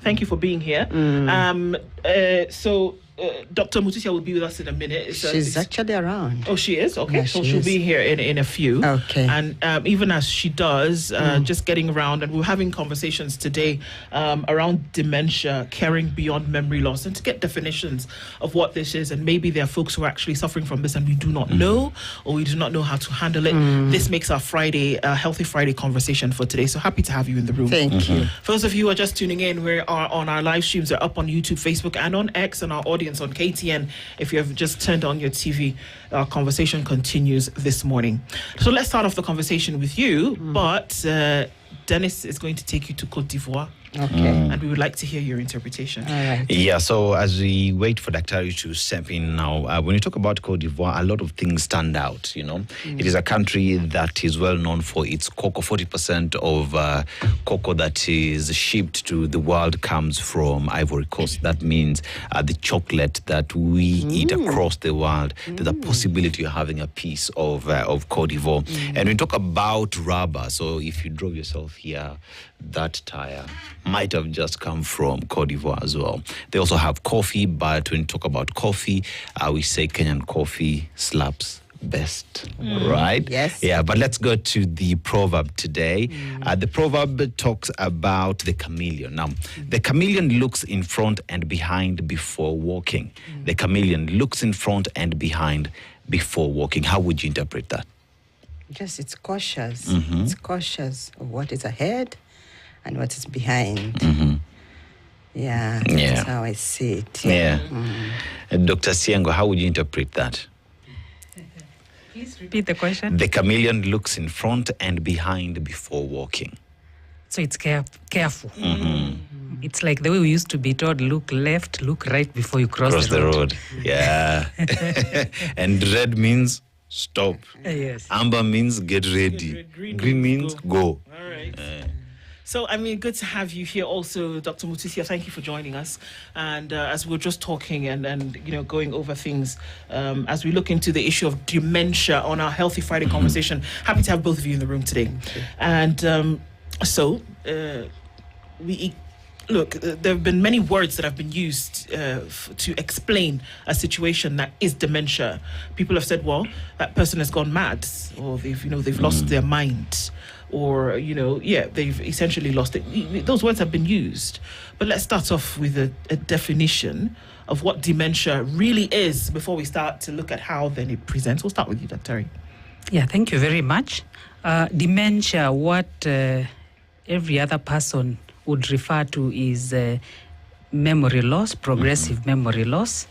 Thank you for being here. Dr. Mutusia will be with us in a minute. She's actually around. Oh, she is? Okay. Yeah, so she'll be here in a few. Okay. And even as she does, just getting around, and we're having conversations today around dementia, caring beyond memory loss, and to get definitions of what this is. And maybe there are folks who are actually suffering from this and we do not know, or we do not know how to handle it. This makes our Friday, Healthy Friday conversation for today. So happy to have you in the room. Thank you. For those of you who are just tuning in, we are on our live streams. They're up on YouTube, Facebook, and on X, and our audience on KTN. If you have just turned on your TV, our conversation continues this morning. So let's start off the conversation with you, but Dennis is going to take you to Côte d'Ivoire. Okay. And we would like to hear your interpretation. All right. Yeah, so as we wait for Dr. to step in now, when you talk about Côte d'Ivoire, a lot of things stand out, you know. It is a country that is well known for its cocoa. 40% of cocoa that is shipped to the world comes from Ivory Coast. That means the chocolate that we eat across the world, there's a possibility of having a piece of Côte d'Ivoire. And when you talk about rubber, so if you drove yourself here, that tire might have just come from Côte d'Ivoire as well. They also have coffee, but when you talk about coffee, we say Kenyan coffee slaps best, right? Yes. Yeah, but let's go to the proverb today. The proverb talks about the chameleon. Now, the chameleon looks in front and behind before walking. The chameleon looks in front and behind before walking. How would you interpret that? Just it's cautious. It's cautious of what is ahead and what is behind. Yeah, that's how I see it. Yeah. Dr. Siengo, how would you interpret that? Please repeat the question. The chameleon looks in front and behind before walking. So it's careful. It's like the way we used to be told, look left, look right before you cross the road. Yeah. And red means stop. Yes. Amber means get ready. Green means go. All right. So, I mean, good to have you here also, Dr. Mutusia. Thank you for joining us. And as we're just talking and you know, going over things, as we look into the issue of dementia on our Healthy Friday conversation, happy to have both of you in the room today. And look, there have been many words that have been used to explain a situation that is dementia. People have said, well, that person has gone mad, or they've lost their mind, or they've essentially lost it. Those words have been used. But let's start off with a definition of what dementia really is before we start to look at how then it presents. We'll start with you, Dr. Terry. Yeah, thank you very much. Dementia, what every other person would refer to is memory loss, progressive memory loss,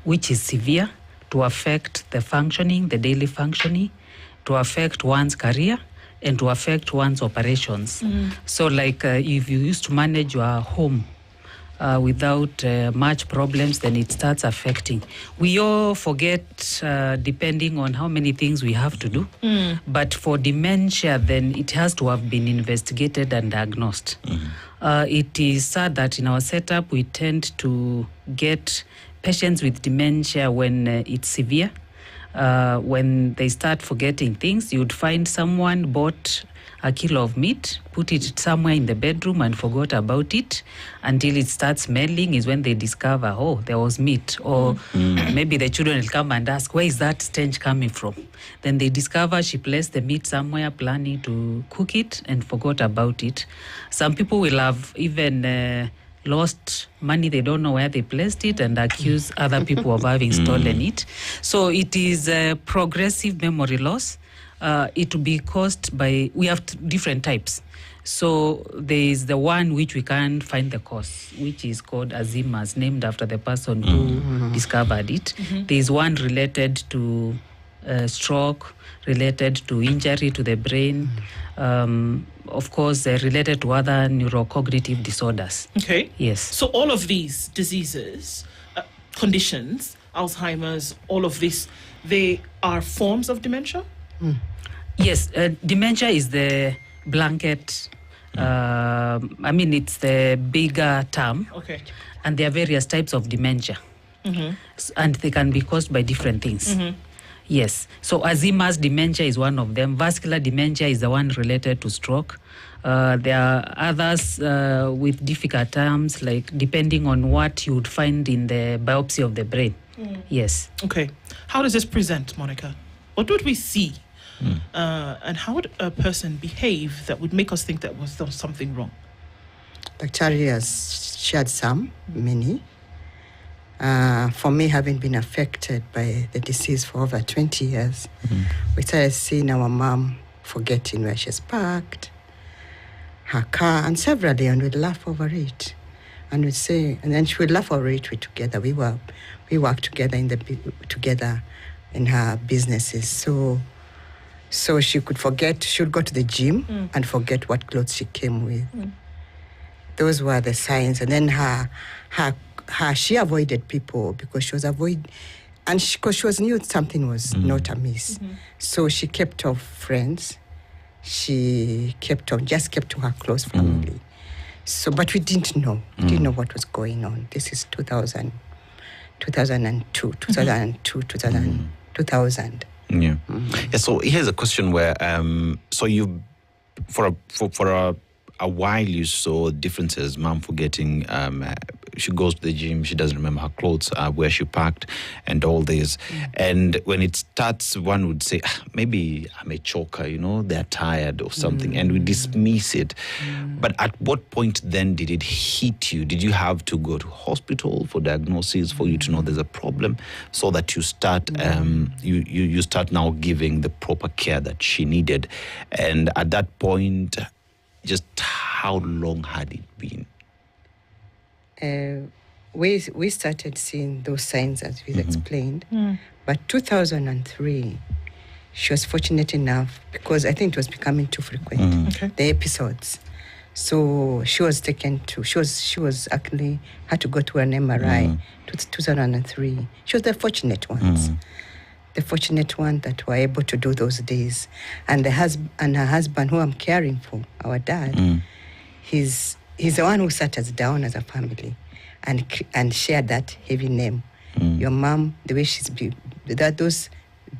which is severe to affect the functioning, the daily functioning, to affect one's career, and to affect one's operations. So like if you used to manage your home without much problems, then it starts affecting. We all forget depending on how many things we have to do. But for dementia, then it has to have been investigated and diagnosed. It is sad that in our setup, we tend to get patients with dementia when it's severe. When they start forgetting things, you'd find someone bought a kilo of meat, put it somewhere in the bedroom and forgot about it until it starts smelling is when they discover, oh, there was meat. Or maybe the children will come and ask, where is that stench coming from? Then they discover she placed the meat somewhere planning to cook it and forgot about it. Some people will have even lost money, they don't know where they placed it, and accuse other people of having stolen it. So it is a progressive memory loss. It will be caused by, we have different types. So there is the one which we can't find the cause, which is called Alzheimer's, named after the person who discovered it. There is one related to stroke, related to injury to the brain, of course, related to other neurocognitive disorders. Okay. Yes. So all of these diseases, conditions, Alzheimer's, all of this, they are forms of dementia? Yes, dementia is the blanket, it's the bigger term. Okay. And there are various types of dementia. And they can be caused by different things. Yes. So Alzheimer's dementia is one of them. Vascular dementia is the one related to stroke. There are others with difficult terms, like depending on what you would find in the biopsy of the brain. Yes. Okay. How does this present, Monica? What would we see? And how would a person behave that would make us think that there was something wrong? Daktari has shared many. For me, having been affected by the disease for over 20 years, we started seeing our mom forgetting where she's parked, her car, and severally, and we'd laugh over it. And we'd say, and then she would laugh over it. We worked together together in her businesses. So she could forget. She would go to the gym and forget what clothes she came with. Those were the signs. And then she avoided people because she was because she knew something was not amiss. So she kept off friends. She just kept to her close family. So, but we didn't know. We didn't know what was going on. This is 2002, 2000. Yeah. So here's a question where, so you, for a while you saw differences. Mom forgetting, she goes to the gym, she doesn't remember her clothes, where she parked, and all this. And when it starts, one would say, maybe I'm a choker, they're tired or something, and we dismiss it. But at what point then did it hit you? Did you have to go to hospital for diagnosis, for you to know there's a problem, so that you start, you start now giving the proper care that she needed? And at that point, just how long had it been? We started seeing those signs as we explained. But 2003, she was fortunate enough, because I think it was becoming too frequent, the episodes. So she was taken to, she was actually had to go to an MRI. 2003. She was the fortunate ones. The fortunate one that were able to do those days. And her husband, who I'm caring for, our dad, he's the one who sat us down as a family and shared that heavy name. Your mom, the way those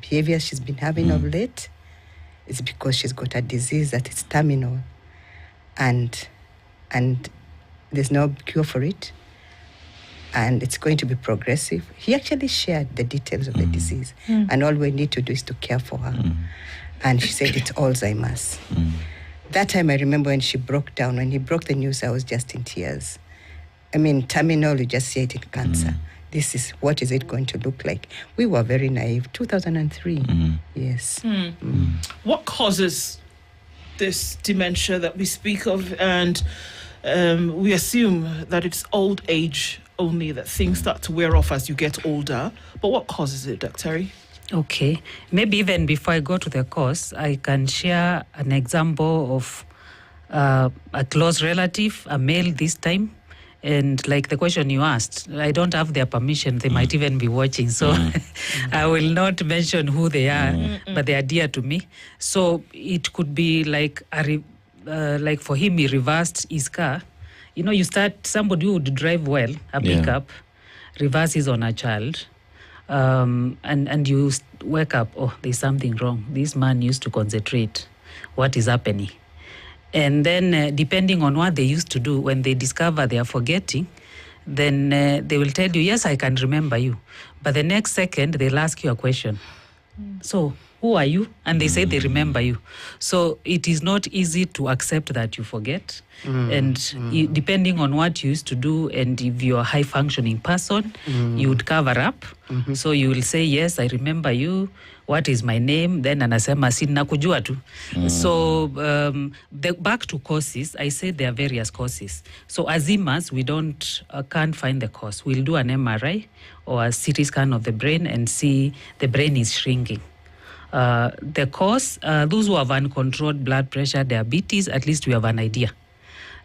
behaviors she's been having of late, is because she's got a disease that is terminal, and there's no cure for it, and it's going to be progressive. He actually shared the details of the disease, and all we need to do is to care for her. And she said it's Alzheimer's. That time I remember when she broke down, when he broke the news, I was just in tears. I mean, terminal, you just see it in cancer. What is it going to look like? We were very naive. 2003, yes. What causes this dementia that we speak of? And we assume that it's old age only, that things start to wear off as you get older. But what causes it, Dr. Terry? Okay. Maybe even before I go to the cause, I can share an example of a close relative, a male this time. And like the question you asked, I don't have their permission. They might even be watching. So I will not mention who they are, but they are dear to me. So it could be like, like for him, he reversed his car. Somebody who would drive well, a pickup, reverses on a child. And you wake up, there's something wrong. This man used to concentrate. What is happening? And then depending on what they used to do, when they discover they are forgetting, then they will tell you, yes, I can remember you. But the next second, they'll ask you a question. So, who are you? And they say they remember you. So it is not easy to accept that you forget. And depending on what you used to do, and if you're a high-functioning person, you would cover up. So you will say, yes, I remember you. What is my name? Then anasema sina kujua tu. So back to causes, I said there are various causes. So Alzheimer's, we can't find the cause. We'll do an MRI or a CT scan of the brain and see the brain is shrinking. The cause, those who have uncontrolled blood pressure, diabetes, at least we have an idea.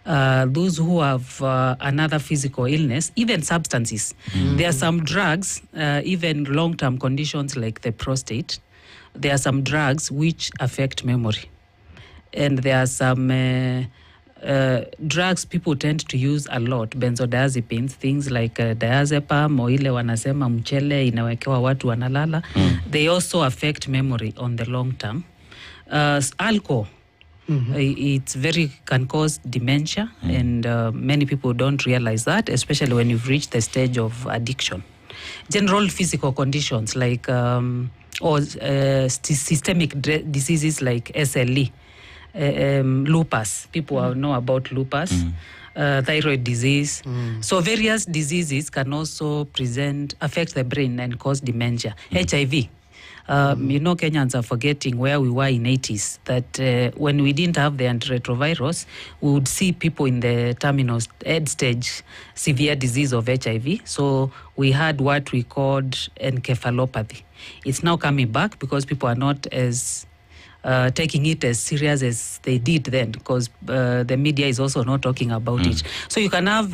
Those who have another physical illness, even substances. There are some drugs, even long-term conditions like the prostate, there are some drugs which affect memory. And there are some drugs people tend to use a lot, benzodiazepines, things like diazepam or ile wanasema mchele inawekewa watu wanalala. They also affect memory on the long term. Alcohol It's can cause dementia, and many people don't realize that, especially when you've reached the stage of addiction. General physical conditions like systemic diseases like SLE, lupus. People know about lupus. Thyroid disease. So various diseases can also affect the brain and cause dementia. HIV. Kenyans are forgetting where we were in 80s, that when we didn't have the antiretrovirus, we would see people in the terminal end stage severe disease of HIV. So we had what we called encephalopathy. It's now coming back because people are not as taking it as serious as they did then, because the media is also not talking about it. So you can have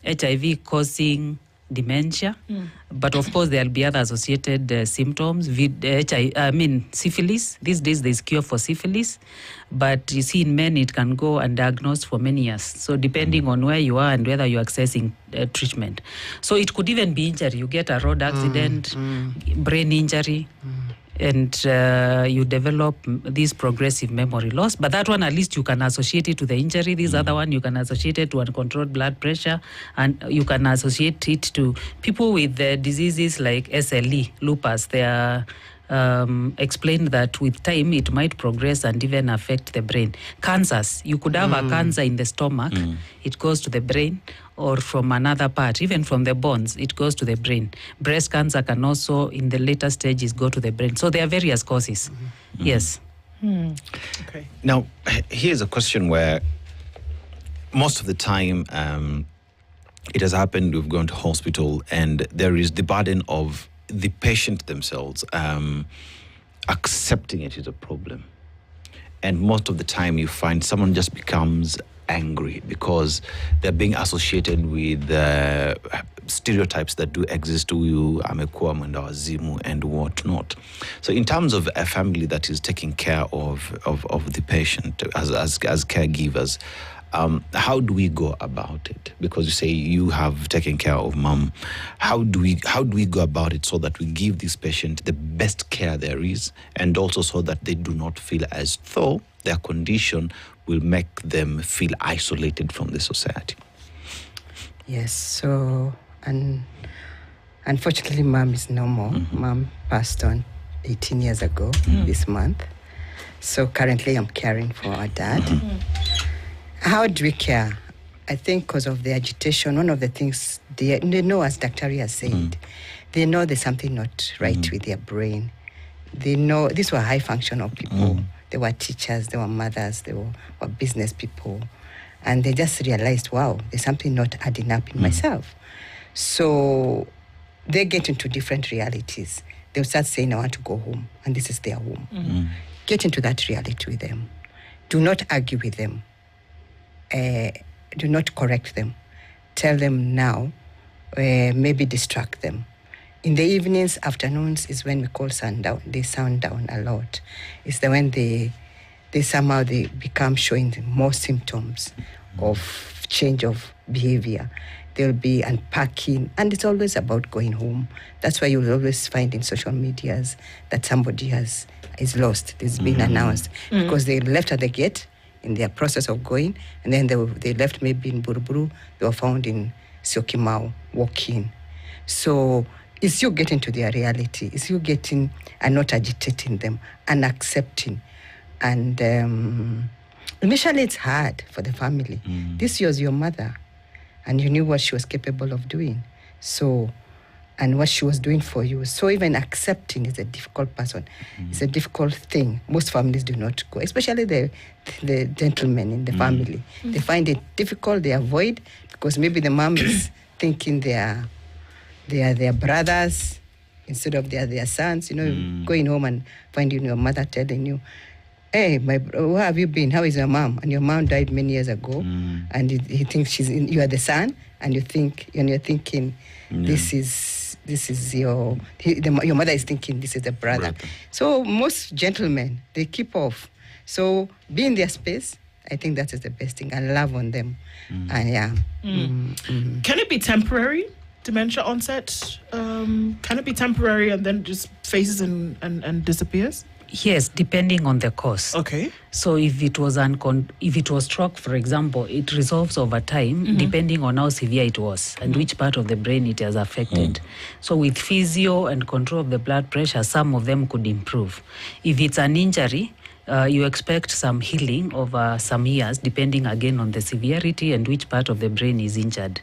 HIV causing dementia, but of course there'll be other associated symptoms. Syphilis. These days there's cure for syphilis, but you see in men it can go undiagnosed for many years. So depending on where you are and whether you're accessing treatment. So it could even be injury. You get a road accident, brain injury, and you develop this progressive memory loss. But that one, at least you can associate it to the injury. This other one, you can associate it to uncontrolled blood pressure, and you can associate it to people with diseases like SLE, lupus. They are explained that with time it might progress and even affect the brain. Cancers, you could have a cancer in the stomach, it goes to the brain, or from another part, even from the bones, it goes to the brain. Breast cancer can also, in the later stages, go to the brain. So there are various causes. Yes. Okay. Now, here's a question where most of the time it has happened, we've gone to hospital, and there is the burden of the patient themselves accepting it is a problem. And most of the time you find someone just becomes angry because they're being associated with stereotypes that do exist to you, amekuwa mwenda wazimu and whatnot. So in terms of a family that is taking care of the patient as caregivers, how do we go about it? Because you say you have taken care of mom. How do we go about it so that we give this patient the best care there is, and also so that they do not feel as though their condition will make them feel isolated from the society? Yes. So, and unfortunately, mom is no more. Mom passed on 18 years ago this month. So currently, I'm caring for our dad. How do we care? I think because of the agitation, one of the things they know, as Dr. has said, they know there's something not right with their brain. They know these were high functional people. They were teachers, they were mothers, they were business people. And they just realized, wow, there's something not adding up in myself. So they get into different realities. They'll start saying, I want to go home, and this is their home. Get into that reality with them. Do not argue with them. Do not correct them. Tell them now, maybe distract them. In the evenings, afternoons is when we call sundown. They sound down a lot. It's when they somehow they become showing more symptoms of change of behavior. They'll be unpacking, and it's always about going home. That's why you'll always find in social medias that somebody is lost. It's been announced because they left at the gate in their process of going, and then they left maybe in Buruburu. They were found in Syokimau walking. So it's you getting to their reality. It's you getting and not agitating them and accepting. And initially it's hard for the family. This was your mother, and you knew what she was capable of doing. So, and what she was doing for you. So even accepting is a difficult person. It's a difficult thing. Most families do not go, especially the gentlemen in the family. They find it difficult, they avoid, because maybe the mom is thinking they are their brothers instead of their sons. Going home and finding your mother telling you, hey, where have you been? How is your mom? And your mom died many years ago, and he thinks you are the son, and you're thinking, this is your mother is thinking this is the brother. So most gentlemen, they keep off. So be in their space. I think that is the best thing, and love on them. And Can it be temporary? Dementia onset? Can it be temporary and then just phases and disappears? Yes, depending on the cause. Okay. So if it was stroke, for example, it resolves over time depending on how severe it was and which part of the brain it has affected. So with physio and control of the blood pressure, some of them could improve. If it's an injury, you expect some healing over some years, depending again on the severity and which part of the brain is injured.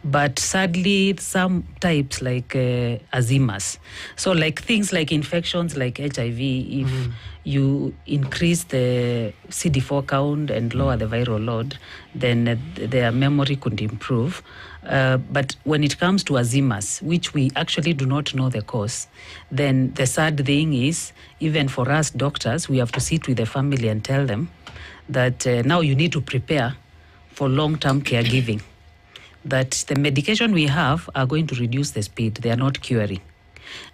But sadly, some types like Alzheimer's, so like things like infections like HIV, if you increase the CD4 count and lower the viral load, then their memory could improve. But when it comes to Alzheimer's, which we actually do not know the cause, then the sad thing is, even for us doctors, we have to sit with the family and tell them that now you need to prepare for long-term caregiving, that the medication we have are going to reduce the speed, they are not curing.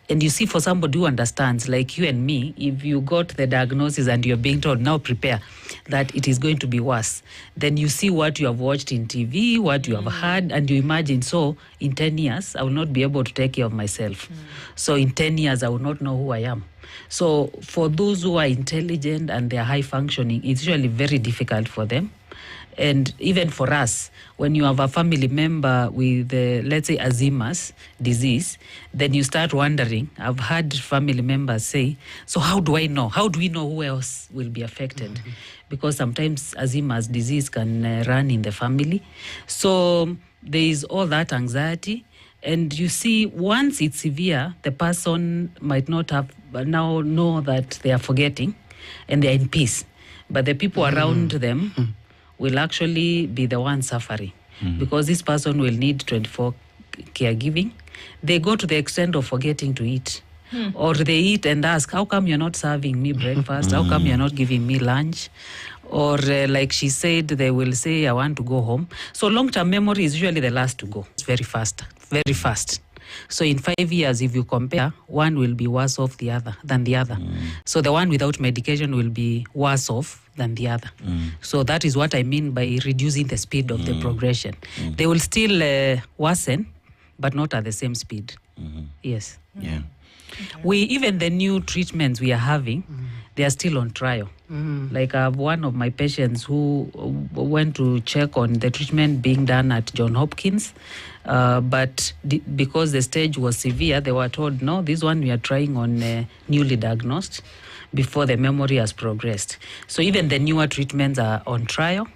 And you see, for somebody who understands, like you and me, if you got the diagnosis and you're being told, now prepare, that it is going to be worse, then you see what you have watched in TV, what you have heard, and you imagine, so in 10 years, I will not be able to take care of myself. So in 10 years, I will not know who I am. So for those who are intelligent and they are high functioning, it's usually very difficult for them. And even for us, when you have a family member with, let's say, Alzheimer's disease, then you start wondering. I've had family members say, so how do I know? How do we know who else will be affected? Because sometimes Alzheimer's disease can run in the family. So there is all that anxiety. And you see, once it's severe, the person might not have now know that they are forgetting and they're in peace. But the people around them will actually be the ones suffering because this person will need 24 caregiving. They go to the extent of forgetting to eat. Or they eat and ask, how come you're not serving me breakfast? How come you're not giving me lunch? Or like she said, they will say, I want to go home. So long-term memory is usually the last to go. It's very fast, very fast. So in 5 years, if you compare, one will be worse off than the other. So the one without medication will be worse off than the other. So that is what I mean by reducing the speed of the progression. They will still worsen, but not at the same speed. Yes. Yeah. Even the new treatments we are having, they are still on trial. Like I have one of my patients who went to check on the treatment being done at Johns Hopkins, but because the stage was severe, they were told, no, this one we are trying on newly diagnosed before the memory has progressed. So even the newer treatments are on trial.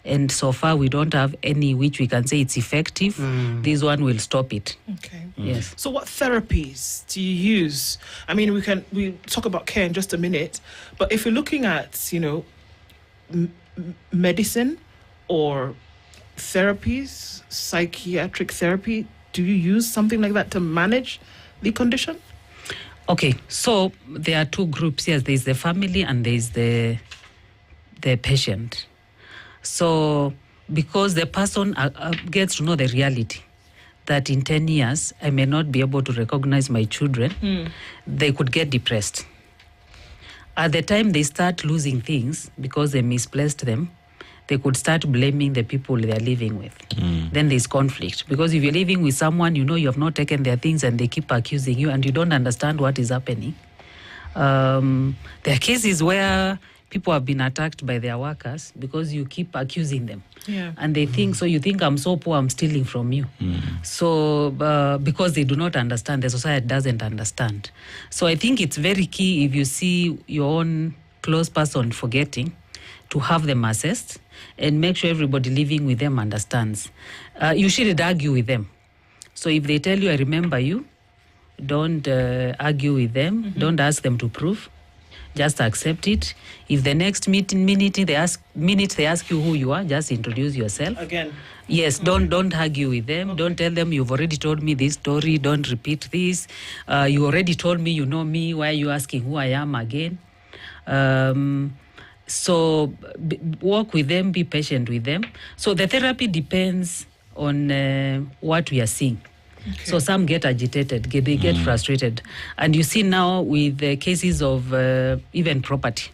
And so far, we don't have any which we can say it's effective. This one will stop it. Okay. Yes. So what therapies do you use? I mean, we talk about care in just a minute, but if you're looking at, medicine or therapies, psychiatric therapy, do you use something like that to manage the condition? Okay, so there are two groups. Yes, there's the family and there's the patient. So because the person gets to know the reality that in 10 years, I may not be able to recognize my children, they could get depressed. At the time they start losing things because they misplaced them, they could start blaming the people they're living with. Then there's conflict. Because if you're living with someone, you have not taken their things and they keep accusing you and you don't understand what is happening. There are cases where people have been attacked by their workers because you keep accusing them. Yeah. And they think, so you think I'm so poor, I'm stealing from you. So because they do not understand, the society doesn't understand. So I think it's very key if you see your own close person forgetting, to have them assessed and make sure everybody living with them understands. You shouldn't argue with them. So if they tell you, I remember you, don't argue with them. Don't ask them to prove. Just accept it. If the next minute they ask you who you are, just introduce yourself. Again. Yes, don't argue with them. Okay. Don't tell them you've already told me this story. Don't repeat this. You already told me you know me. Why are you asking who I am again? So work with them. Be patient with them. So the therapy depends on what we are seeing. Okay. So some get agitated, they get frustrated. And you see now with the cases of even property.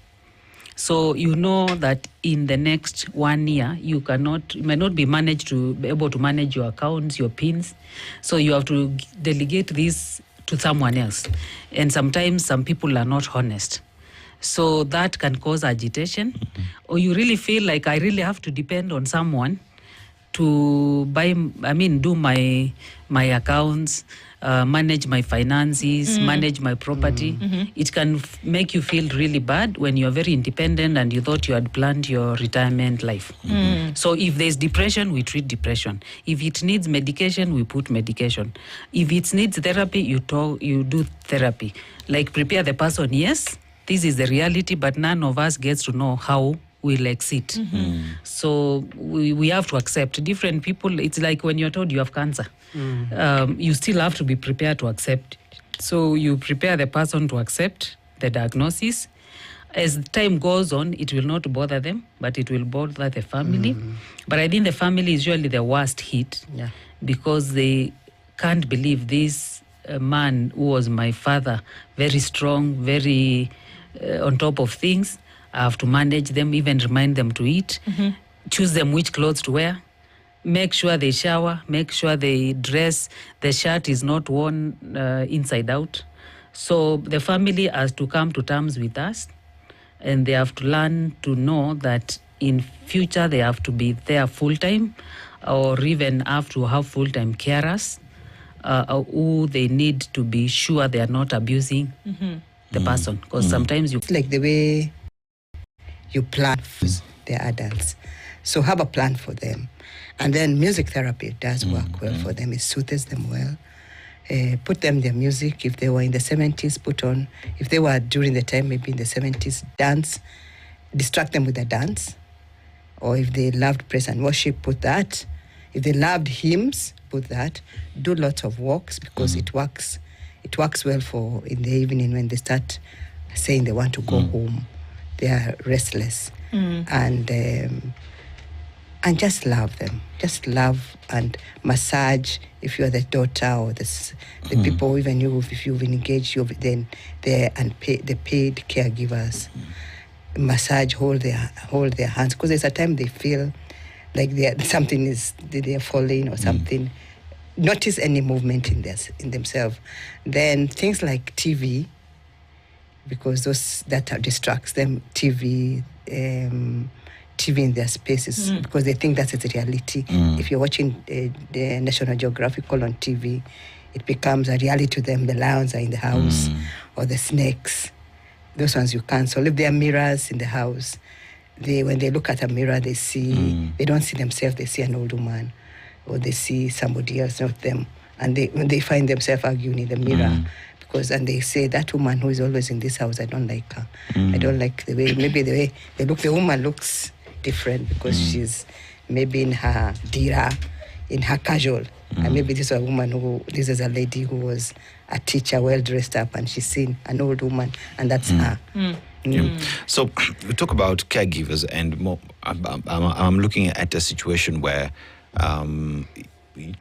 So you know that in the next 1 year, you may not be able to manage your accounts, your PINs. So you have to delegate this to someone else. And sometimes some people are not honest. So that can cause agitation. Or you really feel like I really have to depend on someone to do my accounts, manage my finances, manage my property. It can make you feel really bad when you're very independent and you thought you had planned your retirement life. So if there's depression, we treat depression. If it needs medication, we put medication. If it needs therapy, you do therapy. Like prepare the person, yes, this is the reality, but none of us gets to know how we'll exit. So we have to accept different people. It's like when you're told you have cancer, you still have to be prepared to accept it. So you prepare the person to accept the diagnosis. As time goes on, it will not bother them, but it will bother the family. But I think the family is usually the worst hit, because they can't believe this man who was my father, very strong, very on top of things. I have to manage them, even remind them to eat, choose them which clothes to wear, make sure they shower, make sure they dress, the shirt is not worn inside out. So the family has to come to terms with us, and they have to learn to know that in future they have to be there full-time, or even have to have full-time carers who they need to be sure they are not abusing the person. Because sometimes you... Like the way you plan for the adults. So have a plan for them. And then music therapy does work well for them. It soothes them well. Put them their music. If they were in the 70s, put on. If they were during the time, maybe in the 70s, dance. Distract them with the dance. Or if they loved praise and worship, put that. If they loved hymns, put that. Do lots of walks, because it works. It works well for in the evening when they start saying they want to go home. They are restless, and just love them. Just love and massage. If you are the daughter or the people, even you, if you've engaged, then the paid caregivers massage, hold their hands, because there's a time they feel like they're falling or something. Notice any movement in themselves. Then things like TV. Because those that distracts them, TV in their spaces, because they think that's the reality. If you're watching the National Geographic on TV, it becomes a reality to them. The lions are in the house, or the snakes. Those ones you cancel. If there are mirrors in the house, when they look at a mirror, they don't see themselves. They see an old woman, or they see somebody else, not them, and they find themselves arguing in the mirror. And they say, that woman who is always in this house, I don't like her. I don't like the way they look. The woman looks different because she's maybe in her dira, in her casual. And maybe this is a lady who was a teacher, well dressed up, and she's seen an old woman, and that's her. So we talk about caregivers, and more, I'm looking at a situation where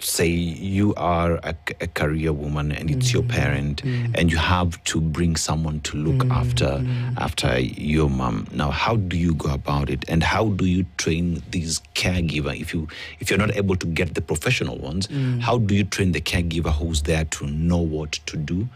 say you are a career woman and it's your parent, and you have to bring someone to look after your mom. Now, how do you go about it, and how do you train these caregiver? If you're not able to get the professional ones, how do you train the caregiver who's there to know what to do,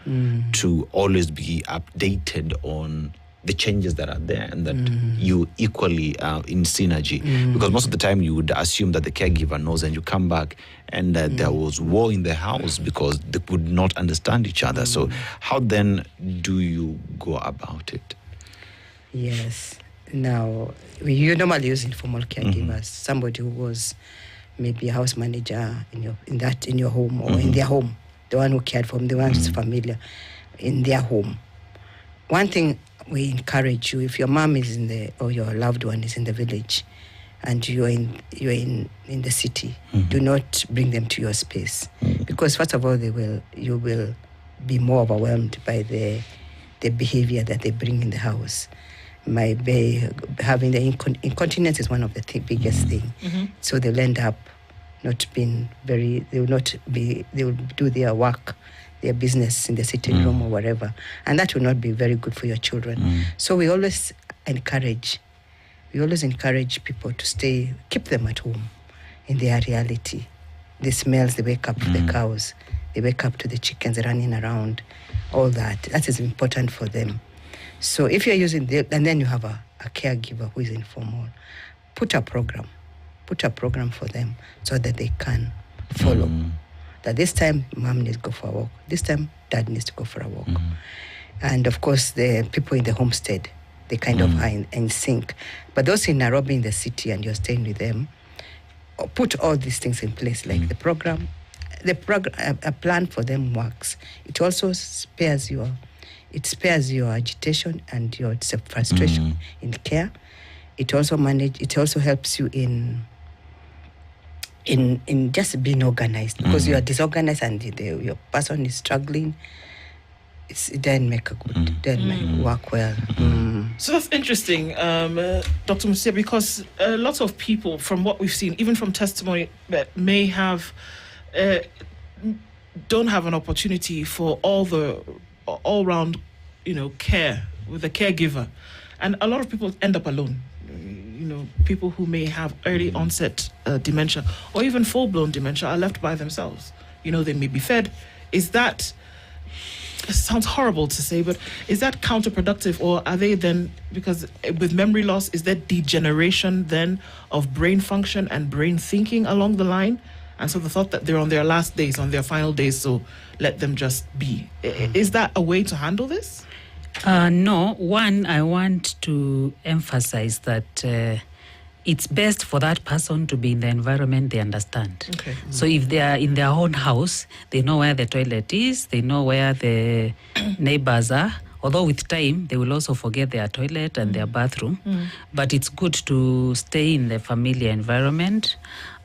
to always be updated on the changes that are there, and that you equally are in synergy? Because most of the time you would assume that the caregiver knows, and you come back and there was war in the house because they could not understand each other. So how then do you go about it? Yes. Now, you normally use informal caregivers, somebody who was maybe a house manager in your home, or in their home, the one who cared for them, the one who's familiar in their home. One thing we encourage you, if your mom is or your loved one is in the village, and you're in the city, do not bring them to your space, because first of all, you will be more overwhelmed by the behavior that they bring in the house. Having the incontinence is one of the biggest thing. So they'll end up not being they will do their work, their business in the sitting room or whatever, and that will not be very good for your children. So we always encourage people to keep them at home in their reality. The smells, they wake up to the cows, they wake up to the chickens running around, all that. That is important for them. So if you're using and then you have a caregiver who is informal, put a program for them so that they can follow. That this time mom needs to go for a walk, this time dad needs to go for a walk. And of course the people in the homestead, they kind of are in sync. But those in Nairobi in the city and you're staying with them, put all these things in place, like the program, a plan for them works. It also spares your agitation and your frustration in care. It also helps you in just being organized, because you are disorganized and your person is struggling. It doesn't make work well. So that's interesting, Dr. Musia, because lots of people, from what we've seen, even from testimony, that may have don't have an opportunity for all-round, care with a caregiver, and a lot of people end up alone. People who may have early onset dementia or even full-blown dementia are left by themselves. They may be fed. Is that? It sounds horrible to say, but is that counterproductive, or are they then, because with memory loss, is there degeneration then of brain function and brain thinking along the line? And so the thought that they're on their last days, on their final days, so let them just be. Is that a way to handle this? No. One, I want to emphasize that it's best for that person to be in the environment they understand. Okay. So if they are in their own house, they know where the toilet is, they know where the neighbors are. Although with time, they will also forget their toilet and their bathroom. But it's good to stay in the familiar environment.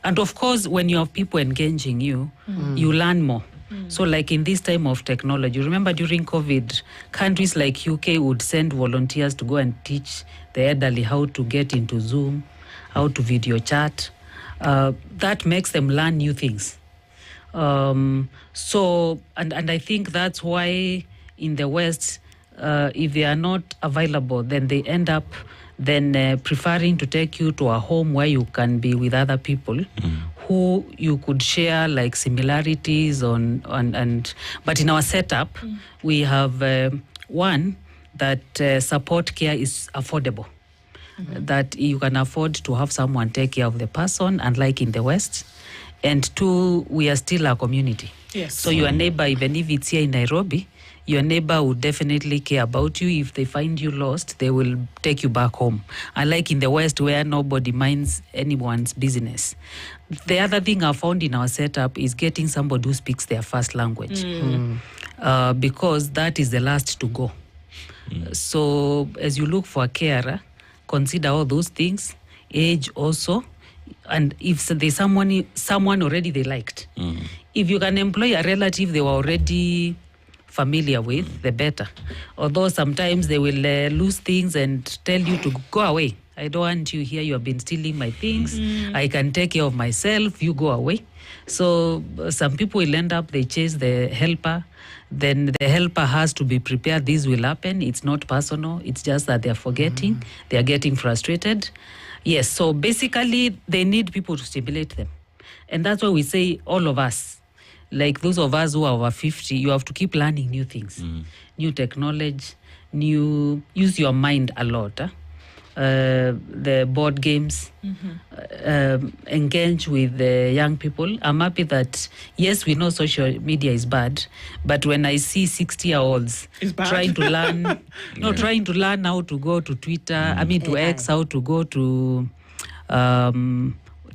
And of course, when you have people engaging you, you learn more. So like in this time of technology, remember during COVID, countries like UK would send volunteers to go and teach the elderly how to get into Zoom, how to video chat. That makes them learn new things. So I think that's why in the West, if they are not available, then they end up preferring to take you to a home where you can be with other people who you could share like similarities but in our setup, we have one, that support care is affordable. That you can afford to have someone take care of the person, unlike in the West. And two, we are still a community. Yes. So your neighbor, even if it's here in Nairobi, your neighbor would definitely care about you. If they find you lost, they will take you back home. Unlike in the West, where nobody minds anyone's business. The other thing I found in our setup is getting somebody who speaks their first language. Because that is the last to go. So as you look for a carer, consider all those things, age also, and if there's someone already they liked. If you can employ a relative they were already familiar with, the better. Although sometimes they will lose things and tell you to go away. I don't want you here, you have been stealing my things. I can take care of myself, you go away. So some people will end up, they chase the helper. Then the helper has to be prepared. This will happen. It's not personal. It's just that they're forgetting. They are getting frustrated. Yes, so basically they need people to stimulate them. And that's why we say all of us, like those of us who are over 50, you have to keep learning new things, new technology, use your mind a lot. The board games, engage with the young people. I'm happy that, yes, we know social media is bad, but when I see 60-year-olds trying to learn, trying to learn how to go to Twitter, to X, how to go to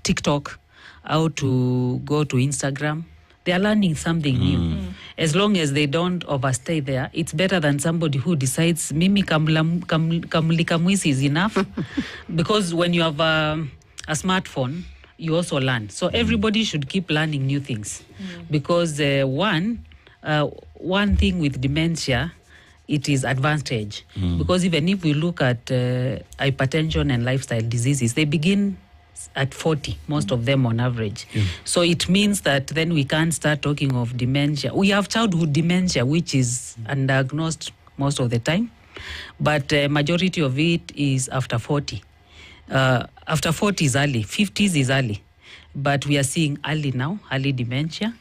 TikTok, how to go to Instagram, they are learning something new. As long as they don't overstay there, it's better than somebody who decides, Mimi kamwisi is enough. Because when you have a smartphone, you also learn. So everybody should keep learning new things. Because one thing with dementia, it is advanced age. Because even if we look at hypertension and lifestyle diseases, they begin at 40, most of them on average. So it means that then we can't start talking of dementia. We have childhood dementia, which is undiagnosed most of the time, but majority of it is after 40. After 40 is early, 50s is early, but we are seeing early now, early dementia.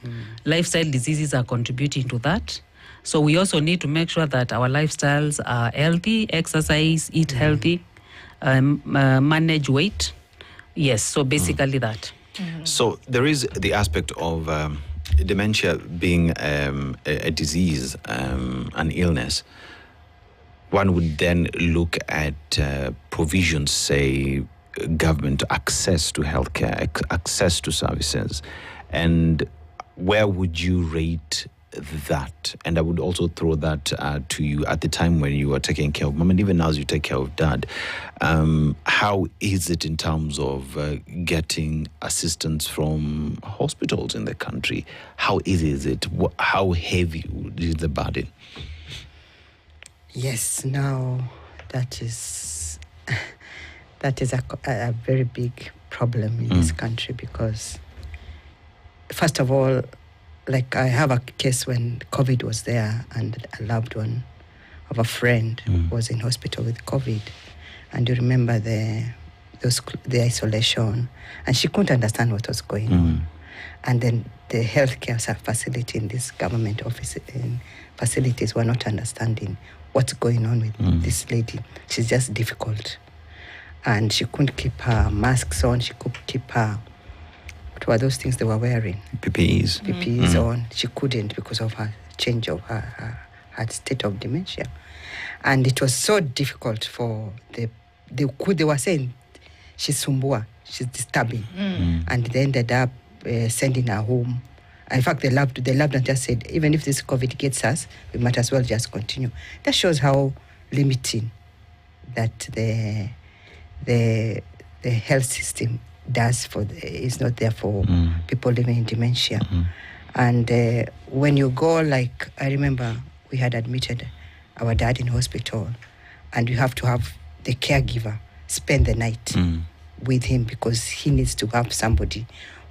Lifestyle diseases are contributing to that. So we also need to make sure that our lifestyles are healthy, exercise, eat healthy, manage weight. Yes, so basically that. So there is the aspect of dementia being a disease, an illness. One would then look at provisions, say, government access to healthcare, access to services. And where would you rate that? And I would also throw that to you at the time when you were taking care of mom, and even as you take care of dad. How is it in terms of getting assistance from hospitals in the country? How easy is it? How heavy is the burden? Yes, now that is a very big problem in this country, because first of all, like I have a case when COVID was there, and a loved one of a friend was in hospital with COVID, and you remember the isolation, and she couldn't understand what was going on, and then the healthcare facility in this government office facilities were not understanding what's going on with this lady. She's just difficult, and she couldn't keep her masks on. She couldn't keep her, what were those things they were wearing? PPEs on. She couldn't because of her change of her state of dementia. And it was so difficult for they were saying she's sumbua, she's disturbing. And they ended up sending her home. In fact, they loved and just said, even if this COVID gets us, we might as well just continue. That shows how limiting that the health system does is not there for people living in dementia. And when you go, like, I remember we had admitted our dad in hospital, and you have to have the caregiver spend the night with him, because he needs to have somebody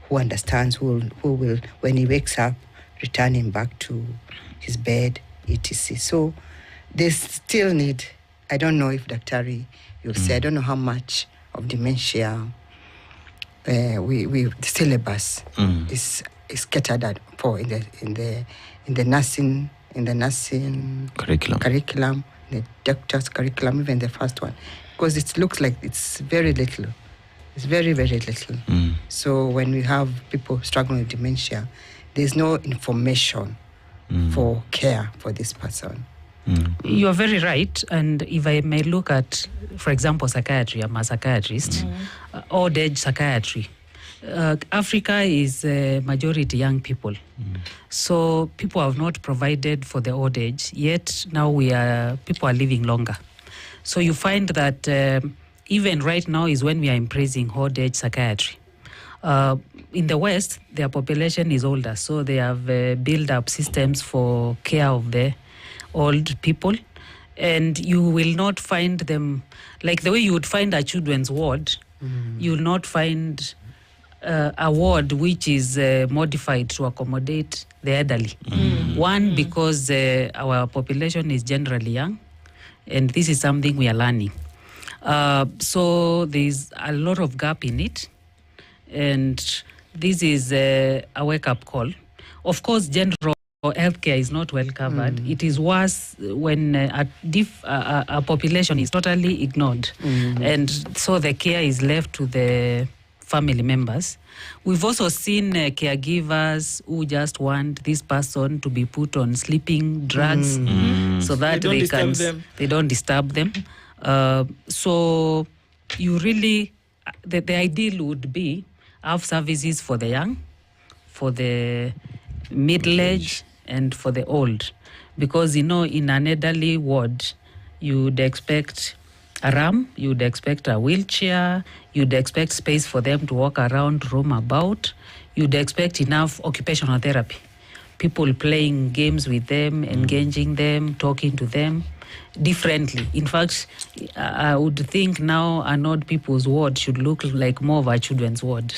who understands, who will, when he wakes up, return him back to his bed, etc. So they still need, I don't know if Daktari, you'll say, I don't know how much of dementia the syllabus is catered for in the nursing curriculum, the doctor's curriculum, even the first one, because it looks like it's very little. It's very, very little. So when we have people struggling with dementia, there's no information for care for this person. You are very right. And if I may look at, for example, psychiatry, I'm a psychiatrist, old age psychiatry. Africa is a majority young people. So people have not provided for the old age, yet now people are living longer. So you find that even right now is when we are embracing old age psychiatry. In the West, their population is older, so they have built up systems for care of the old people, and you will not find them like the way you would find a children's ward. You will not find a ward which is modified to accommodate the elderly. One, because our population is generally young, and this is something we are learning. So there's a lot of gap in it, and this is a wake-up call. Of course, general healthcare is not well covered. It is worse when a population is totally ignored, and so the care is left to the family members. We've also seen caregivers who just want this person to be put on sleeping drugs so that they don't disturb them. So you really, the ideal would be have services for the young, for the middle-aged, and for the old. Because, in an elderly ward, you'd expect a ramp, you'd expect a wheelchair, you'd expect space for them to walk around, roam about, you'd expect enough occupational therapy. People playing games with them, engaging them, talking to them differently. In fact, I would think now an old people's ward should look like more of a children's ward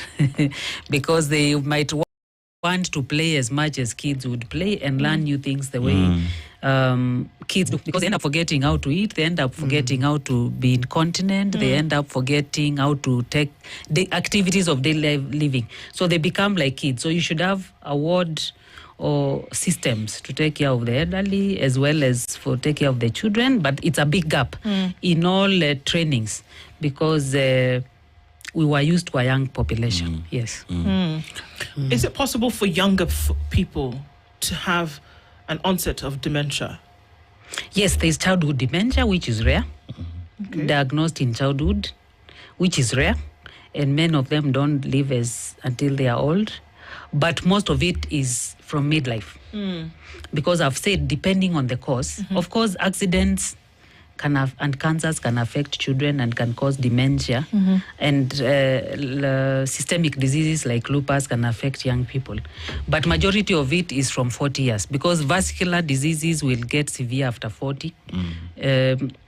because they might want to play as much as kids would play and learn new things the way kids do, because they end up forgetting how to eat, they end up forgetting how to be incontinent, they end up forgetting how to take the activities of daily living. So they become like kids. So you should have a ward or systems to take care of the elderly as well as for take care of the children, but it's a big gap in all trainings because we were used to a young population. Yes. Is it possible for younger people to have an onset of dementia? Yes, there's childhood dementia, which is rare, diagnosed in childhood, which is rare, and many of them don't live until they are old. But most of it is from midlife. Because I've said, depending on the cause, of course, accidents and cancers can affect children and can cause dementia. And systemic diseases like lupus can affect young people. But majority of it is from 40 years because vascular diseases will get severe after 40.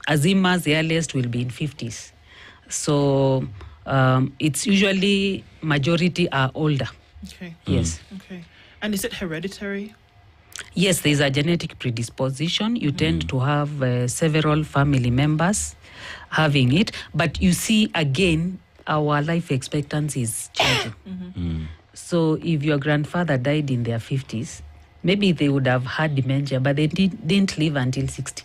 Alzheimer's, the earliest, will be in 50s. So it's usually majority are older. Okay. Yes. Okay. And is it hereditary? Yes, there is a genetic predisposition. You tend to have several family members having it. But you see, again, our life expectancy is changing. So if your grandfather died in their 50s, maybe they would have had dementia, but they didn't live until 60.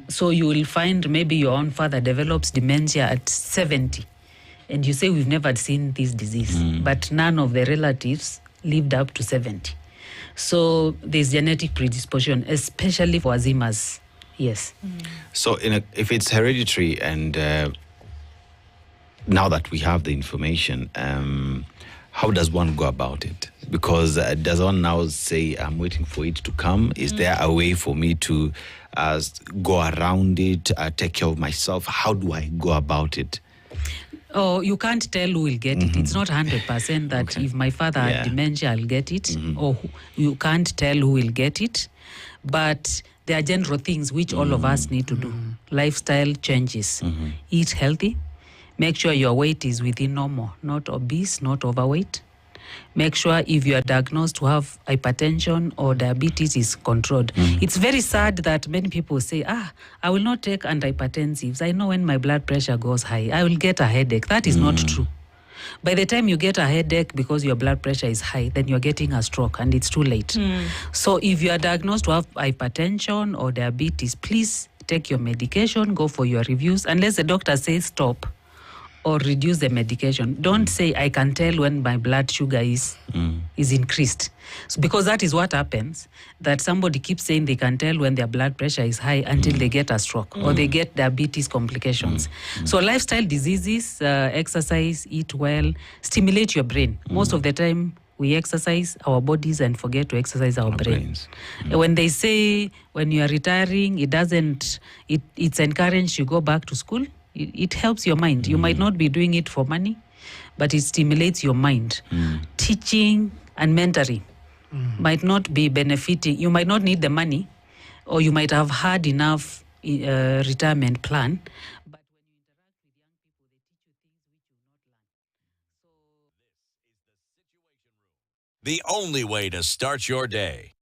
So you will find maybe your own father develops dementia at 70. And you say, we've never seen this disease. But none of the relatives lived up to 70. So there's genetic predisposition, especially for Alzheimer's. Yes. So if it's hereditary and now that we have the information, how does one go about it? Because does one now say, I'm waiting for it to come? Is there a way for me to go around it, take care of myself? How do I go about it? Oh, you can't tell who will get it. It's not 100% that if my father had dementia, I'll get it. Or you can't tell who will get it. But there are general things which all of us need to do. Lifestyle changes. Eat healthy. Make sure your weight is within normal, not obese, not overweight. Make sure if you are diagnosed to have hypertension or diabetes is controlled. It's very sad that many people say, I will not take antihypertensives. I know when my blood pressure goes high, I will get a headache. That is not true. By the time you get a headache because your blood pressure is high, then you're getting a stroke and it's too late. So if you are diagnosed to have hypertension or diabetes, please take your medication, go for your reviews, unless the doctor says stop or reduce the medication. Don't say, I can tell when my blood sugar is increased. So because that is what happens, that somebody keeps saying they can tell when their blood pressure is high until they get a stroke or they get diabetes complications. So lifestyle diseases, exercise, eat well, stimulate your brain. Most of the time, we exercise our bodies and forget to exercise our brains. When they say when you are retiring, it's encouraged you go back to school. It helps your mind. You might not be doing it for money, but it stimulates your mind. Teaching and mentoring might not be benefiting. You might not need the money, or you might have had enough retirement plan. But when you interact with young people, they teach you things which you not learn. The only way to start your day.